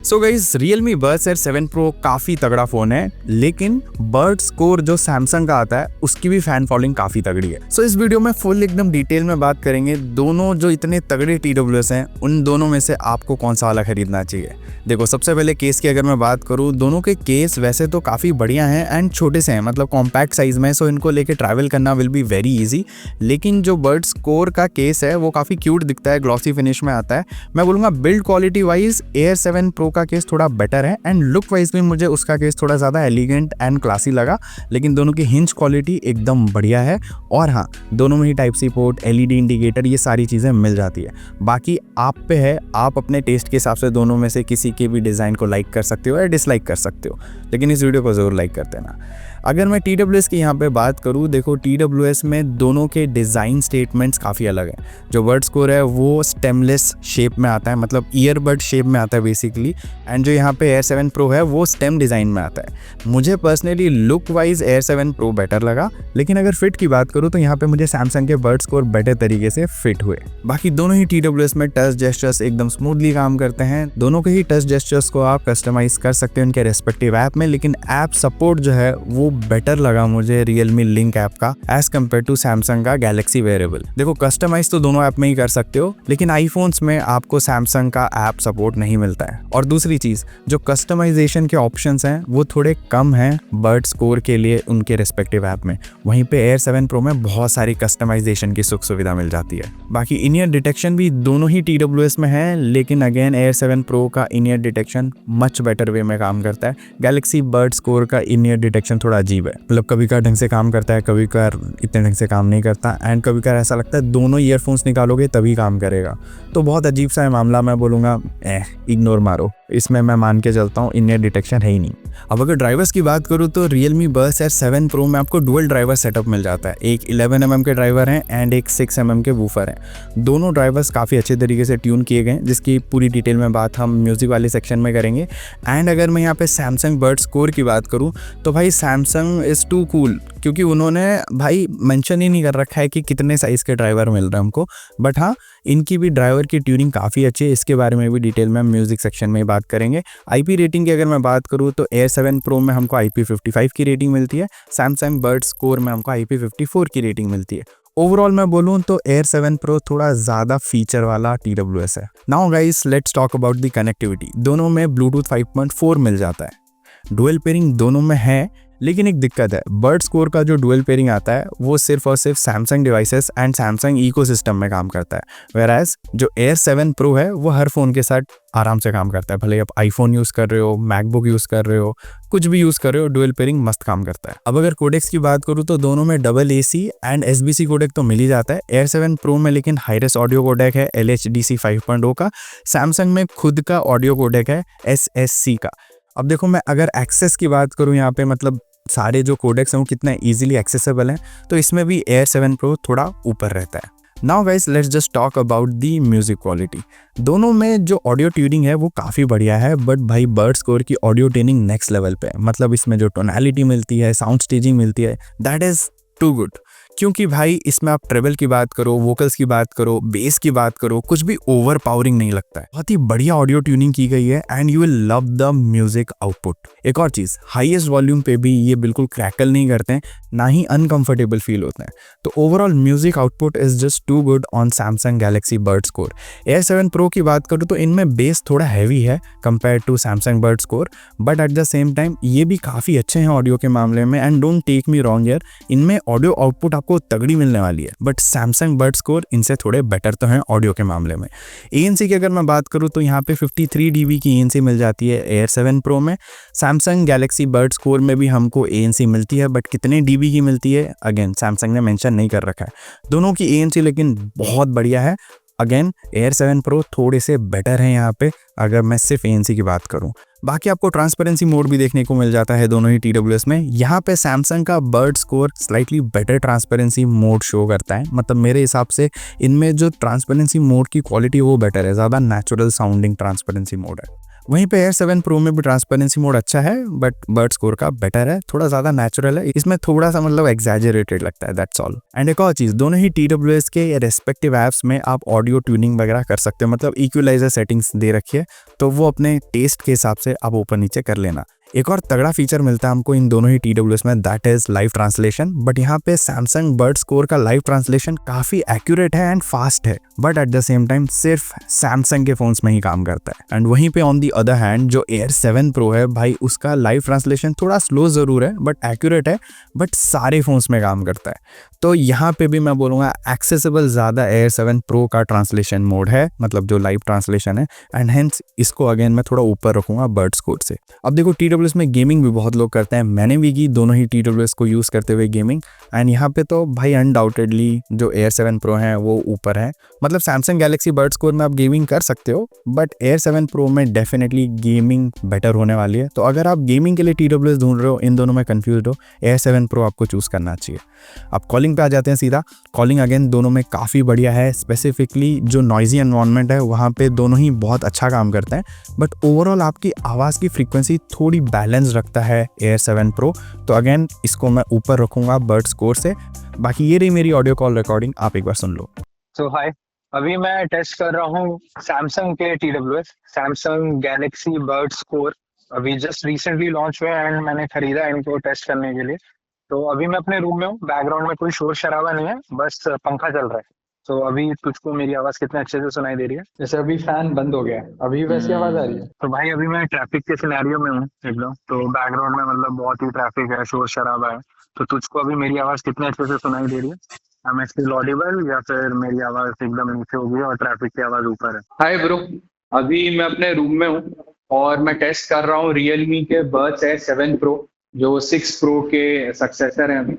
So guys, Realme Buds Air 7 Pro काफ़ी तगड़ा phone है, लेकिन बर्ड स्कोर जो सैमसंग का आता है उसकी भी फैन फॉलोइंग काफ़ी तगड़ी है। सो इस वीडियो में फुल एकदम डिटेल में बात करेंगे दोनों जो इतने तगड़े TWS हैं उन दोनों में से आपको कौन सा वाला खरीदना चाहिए। देखो, सबसे पहले केस की अगर मैं बात करूँ, दोनों के केस वैसे तो काफ़ी बढ़िया हैं एंड छोटे से हैं, मतलब कॉम्पैक्ट साइज़ में, सो इनको लेके ट्रैवल करना विल बी वेरी ईजी। लेकिन जो बर्ड स्कोर का केस है वो काफ़ी क्यूट दिखता है, ग्लॉसी फिनिश में आता है। मैं बोलूँगा build quality wise Air 7 Pro का केस थोड़ा बेटर है एंड लुक वाइज भी मुझे उसका केस थोड़ा ज़्यादा एलिगेंट एंड क्लासी लगा, लेकिन दोनों की हिंज क्वालिटी एकदम बढ़िया है। और हाँ, दोनों में ही type C port, LED indicator, ये सारी चीज़ें मिल जाती है। बाकी आप पे है, आप अपने टेस्ट के हिसाब से दोनों में से किसी के भी डिज़ाइन को लाइक कर सकते हो या डिसलाइक कर सकते हो, लेकिन इस वीडियो को ज़रूर लाइक कर देना। अगर मैं TWS की यहाँ पे बात करूँ, देखो TWS में दोनों के डिज़ाइन स्टेटमेंट्स काफ़ी अलग हैं। जो बर्ड स्कोर है वो स्टेमलेस शेप में आता है, मतलब ईयरबड शेप में आता है बेसिकली, एंड जो यहाँ पे Air 7 Pro है वो स्टेम डिज़ाइन में आता है। मुझे personally look wise Air 7 Pro better लगा, लेकिन अगर फिट की बात करूँ तो यहाँ पे मुझे सैमसंग के बर्ड स्कोर बेटर तरीके से फिट हुए। बाकी दोनों ही TWS में टच जेस्चर्स एकदम स्मूथली काम करते हैं। दोनों के ही टच जेस्चर्स को आप कस्टमाइज कर सकते हैं उनके रेस्पेक्टिव ऐप में, लेकिन ऐप सपोर्ट जो है वो बेटर लगा मुझे Realme Link ऐप का एज कम्पेयर टू सैमसंग का Galaxy वेरेबल। देखो, कस्टमाइज तो दोनों ऐप में ही कर सकते हो, लेकिन आईफोन्स में आपको सैमसंग का ऐप सपोर्ट नहीं मिलता है। और दूसरी चीज, जो कस्टमाइजेशन के ऑप्शंस हैं वो थोड़े कम हैं बर्ड स्कोर के लिए उनके रेस्पेक्टिव ऐप में। वहीं पे Air 7 Pro में बहुत सारी कस्टमाइजेशन की सुख सुविधा मिल जाती है। बाकी इन ईयर डिटेक्शन भी दोनों ही TWS में है, लेकिन अगेन Air 7 Pro का in ear detection much better way में काम करता है। Galaxy बर्ड स्कोर का इन ईयर डिटेक्शन थोड़ा अजीब है, मतलब कभी कभार ढंग से काम करता है, कभी कभार इतने ढंग से काम नहीं करता, एंड कभी कभार ऐसा लगता है दोनों ईयरफोन्स निकालोगे तभी काम करेगा। तो बहुत अजीब सा है मामला। मैं बोलूँगा इग्नोर मारो, इसमें मैं मान के चलता हूँ इन ईयर डिटेक्शन है ही नहीं। अब अगर ड्राइवर्स की बात करूँ तो Realme Buds Air 7 Pro में आपको डुअल ड्राइवर सेटअप मिल जाता है। एक 11mm के ड्राइवर हैं एंड एक 6mm के वूफर हैं। दोनों ड्राइवर्स काफ़ी अच्छे तरीके से ट्यून किए गए हैं, जिसकी पूरी डिटेल में बात हम म्यूज़िक वाले सेक्शन में करेंगे। एंड अगर मैं यहाँ पे सैमसंग बर्ड स्कोर की बात करूँ तो भाई सैमसंग इज़ टू कूल, क्योंकि उन्होंने भाई मेंशन ही नहीं कर रखा है कि कितने साइज़ के ड्राइवर मिल रहे हैं हमको, बट हाँ, इनकी भी ड्राइवर की ट्यूनिंग काफ़ी अच्छी है। इसके बारे में भी डिटेल में म्यूज़िक सेक्शन में बात करेंगे। IP रेटिंग की अगर मैं बात करूँ तो Air 7 Pro में हमको IP55 की रेटिंग मिलती है, सैमसंग बर्ड स्कोर में हमको IP54 की रेटिंग मिलती है। ओवरऑल मैं बोलूँ तो Air 7 Pro थोड़ा ज़्यादा फीचर वाला TWS है। Now guys, let's talk about the connectivity. दोनों में Bluetooth 5.4 मिल जाता है। डुअल पेयरिंग दोनों में है, लेकिन एक दिक्कत है, बर्ड स्कोर का जो डुअल पेयरिंग आता है वो सिर्फ और सिर्फ Samsung devices and Samsung ecosystem में काम करता है, वेराज जो Air 7 Pro है वो हर फ़ोन के साथ आराम से काम करता है। भले आप आईफोन यूज़ कर रहे हो, मैकबुक यूज़ कर रहे हो, कुछ भी यूज़ कर रहे हो, डुअल पेयरिंग मस्त काम करता है। अब अगर कोडेक्स की बात करूँ तो दोनों में double AC and SBC codec तो मिल ही जाता है। Air 7 Pro में लेकिन हाईरेस ऑडियो कोडेक है LHDC 5.0 का, सैमसंग में खुद का ऑडियो कोडेक है SSC का। अब देखो, मैं अगर एक्सेस की बात करूँ यहाँ पे, मतलब सारे जो कोडेक्स हैं वो कितना इजीली एक्सेसिबल हैं, तो इसमें भी Air 7 Pro थोड़ा ऊपर रहता है। Now guys, let's just talk about the music quality. दोनों में जो ऑडियो ट्यूनिंग है वो काफ़ी बढ़िया है, बट भाई बर्ड स्कोर की ऑडियो ट्यूनिंग नेक्स्ट लेवल पे है। मतलब इसमें जो टोनैलिटी मिलती है, साउंड स्टेजिंग मिलती है, दैट इज़ टू गुड। क्योंकि भाई इसमें आप ट्रेबल की बात करो, वोकल्स की बात करो, बेस की बात करो, कुछ भी ओवर पावरिंग नहीं लगता है। बहुत ही बढ़िया ऑडियो ट्यूनिंग की गई है and you will love the music output. एक और चीज़, हाईएस्ट वॉल्यूम पे भी ये बिल्कुल क्रैकल नहीं करते हैं, ना ही अनकंफर्टेबल फील होते हैं। तो overall music output is just too good on Samsung Galaxy बर्ड स्कोर। Air 7 Pro की बात करूँ तो इनमें बेस थोड़ा हैवी है कंपेयर टू सैमसंग बर्ड Core, but at the same time ये भी काफ़ी अच्छे हैं ऑडियो के मामले में। And don't take me wrong यार, इनमें ऑडियो आउटपुट आपको तगड़ी मिलने वाली है, बट सैमसंग बर्ड स्कोर इनसे थोड़े बेटर तो हैं ऑडियो के मामले में। ANC की अगर मैं बात करूँ तो यहाँ पे 53 dB की ANC मिल जाती है Air 7 Pro में। सैमसंग गैलेक्सी बर्ड स्कोर में भी हमको ANC मिलती है, बट कितने dB की मिलती है अगेन सैमसंग ने मेंशन नहीं कर रखा है। दोनों की ANC लेकिन बहुत बढ़िया है। अगेन Air 7 Pro थोड़े से बेटर हैं यहाँ पे, अगर मैं सिर्फ ANC की बात करूँ। बाकी आपको ट्रांसपेरेंसी मोड भी देखने को मिल जाता है दोनों ही TWS में। यहाँ पे सैमसंग का bird score slightly better transparency mode show करता है, मतलब मेरे हिसाब से इनमें जो ट्रांसपेरेंसी मोड की क्वालिटी वो बेटर है, ज़्यादा नेचुरल साउंडिंग ट्रांसपेरेंसी मोड है। वहीं पे Air 7 Pro में भी ट्रांसपेरेंसी मोड अच्छा है, बट बर्ड स्कोर का बेटर है, थोड़ा ज़्यादा नेचुरल है, इसमें थोड़ा सा मतलब एग्जैजरेटेड लगता है, दैट्स ऑल। एंड एक और चीज़, दोनों ही TWS के रेस्पेक्टिव ऐप्स में आप ऑडियो ट्यूनिंग वगैरह कर सकते हो, मतलब इक्वलाइजर सेटिंग्स दे रखी है, तो वो अपने टेस्ट के हिसाब से आप ऊपर नीचे कर लेना। एक और तगड़ा फीचर मिलता है हमको इन दोनों ही TWS में, that is live translation. But यहाँ पे सैमसंग बर्ड स्कोर का लाइव ट्रांसलेशन काफ़ी एक्यूरेट है एंड फास्ट है, but at the same time सिर्फ सैमसंग के फोन्स में ही काम करता है। एंड वहीं पे ऑन दी अदर हैंड जो Air 7 Pro है भाई, उसका लाइव ट्रांसलेशन थोड़ा स्लो ज़रूर है बट एक्यूरेट है, बट सारे फोन्स में काम करता है। तो यहाँ पे भी मैं बोलूँगा एक्सेसिबल ज़्यादा Air 7 Pro का ट्रांसलेशन मोड है, मतलब जो लाइव ट्रांसलेशन है, एंड हेंस इसको अगेन मैं थोड़ा ऊपर रखूँगा बर्ड स्कोर से। अब देखो TWS में गेमिंग भी बहुत लोग करते हैं, मैंने भी की दोनों ही TWS को यूज़ करते हुए गेमिंग, एंड यहाँ पे तो भाई अनडाउटेडली जो Air 7 Pro है वो ऊपर है। मतलब सैमसंग गैलेक्सी बर्ड स्कोर में आप गेमिंग कर सकते हो, बट Air 7 Pro में डेफिनेटली गेमिंग बेटर होने वाली है। तो अगर आप गेमिंग के लिए TWS ढूंढ रहे हो, इन दोनों में कंफ्यूज हो, Air 7 Pro आपको चूज़ करना चाहिए। अब कॉलिंग पे आ जाते हैं सीधा। कॉलिंग अगेन दोनों में काफ़ी बढ़िया है, स्पेसिफिकली जो नॉइजी एनवायरनमेंट है वहाँ पे दोनों ही बहुत अच्छा काम करते हैं, बट ओवरऑल आपकी आवाज़ की फ्रीक्वेंसी थोड़ी बैलेंस रखता है Air 7 Pro। तो अगेन इसको मैं ऊपर रखूँगा बर्ड स्कोर से। बाकी ये रही मेरी ऑडियो कॉल रिकॉर्डिंग, आप एक बार सुन लो। तो हाय, अभी मैं टेस्ट कर रहा हूँ सैमसंग के TWS, सैमसंग गैलेक्सी बर्ड स्कोर। अभी जस्ट रिसेंटली लॉन्च हुए एंड मैंने खरीदा इनको टेस्ट करने के लिए। तो अभी मैं अपने रूम में हूँ, बैकग्राउंड में कोई शोर शराबा नहीं है, बस पंखा चल रहा है। तो अभी तुझको मेरी आवाज कितने अच्छे से सुनाई दे रही है? जैसे अभी फैन बंद हो गया, अभी वैसी आवाज आ रही है। तो भाई अभी मैं ट्रैफिक के सिनेरियो में हूँ एकदम, तो बैकग्राउंड में मतलब बहुत ही ट्रैफिक है, शोर शराबा है। तो तुझको अभी मेरी आवाज कितने अच्छे से सुनाई दे रही है? am I still audible या फिर मेरी आवाज एकदम नीचे होगी और ट्रैफिक की आवाज ऊपर है? हाय ब्रो, अभी मैं अपने रूम में हूँ और मैं टेस्ट कर रहा हूँ Realme के Buds Air 7 Pro, जो 6 Pro के सक्सेसर हैं अभी।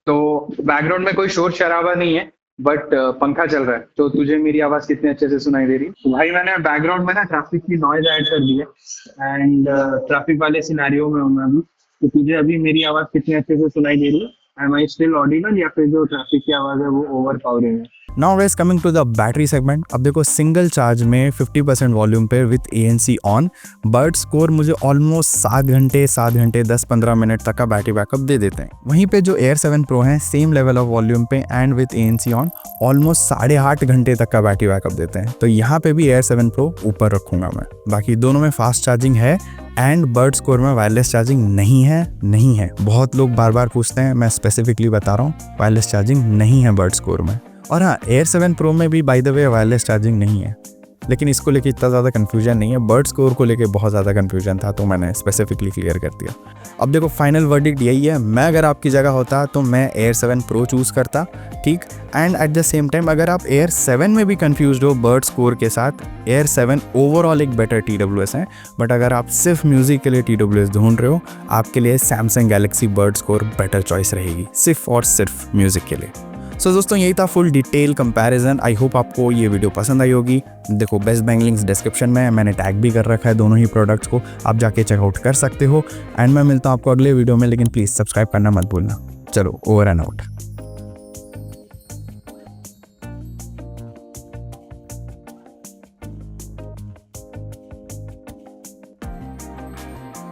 तो बैकग्राउंड में कोई शोर शराबा नहीं है, बट पंखा चल रहा है। तो तुझे मेरी आवाज कितने अच्छे से सुनाई दे रही है? तो भाई मैंने बैकग्राउंड में ना ट्रैफिक की नॉइज ऐड कर दी है एंड ट्रैफिक वाले सिनेरियो में हूँ मैं अभी। तो तुझे अभी मेरी आवाज कितने अच्छे से सुनाई दे रही है? एम आई स्टिल ऑडिबल या फिर जो ट्रैफिक की आवाज है वो ओवर पावरिंग है? Now guys, coming to the battery segment. अब देखो, सिंगल चार्ज में 50% वॉल्यूम पे विथ ANC ऑन बर्ड स्कोर मुझे ऑलमोस्ट 7 घंटे 10-15 मिनट तक का बैटरी बैकअप दे देते हैं। वहीं पे जो Air 7 Pro है, सेम लेवल ऑफ वॉल्यूम पे and with ANC on almost 8.5 घंटे तक का बैटरी बैकअप देते हैं। तो यहाँ पे भी Air 7 Pro ऊपर रखूंगा मैं। बाकी दोनों में फास्ट चार्जिंग है एंड बर्ड स्कोर में वायरलेस चार्जिंग नहीं है। बहुत लोग बार बार पूछते हैं, मैं स्पेसिफिकली बता रहा हूँ, वायरलेस चार्जिंग नहीं है बर्ड स्कोर में। और हाँ, Air 7 Pro में भी by the way wireless charging नहीं है, लेकिन इसको लेके इतना ज़्यादा कन्फ्यूजन नहीं है। बर्ड स्कोर को लेके बहुत ज़्यादा कन्फ्यूजन था, तो मैंने स्पेसिफिकली क्लियर कर दिया। अब देखो, फाइनल वर्डिक्ट यही है, मैं अगर आपकी जगह होता तो मैं Air 7 Pro चूज़ करता, ठीक। And eight the same time अगर आप Air 7 में भी कन्फ्यूज हो बर्ड स्कोर के साथ, Air 7 ओवरऑल एक बेटर TWS है, बट अगर आप सिर्फ म्यूज़िक के लिए TWS ढूंढ रहे हो, आपके लिए सैमसंग गैलेक्सी बर्ड स्कोर बेटर चॉइस रहेगी, सिर्फ और सिर्फ म्यूज़िक के लिए। सो दोस्तों, यही था full detail comparison. I hope आपको ये वीडियो पसंद आई होगी। देखो, बेस्ट बाइंग लिंक्स डिस्क्रिप्शन में है, मैंने टैग भी कर रखा है दोनों ही प्रोडक्ट्स को, आप जाके चेकआउट कर सकते हो। एंड मैं मिलता हूँ आपको अगले वीडियो में, लेकिन प्लीज़ सब्सक्राइब करना मत भूलना। चलो, ओवर एंड आउट।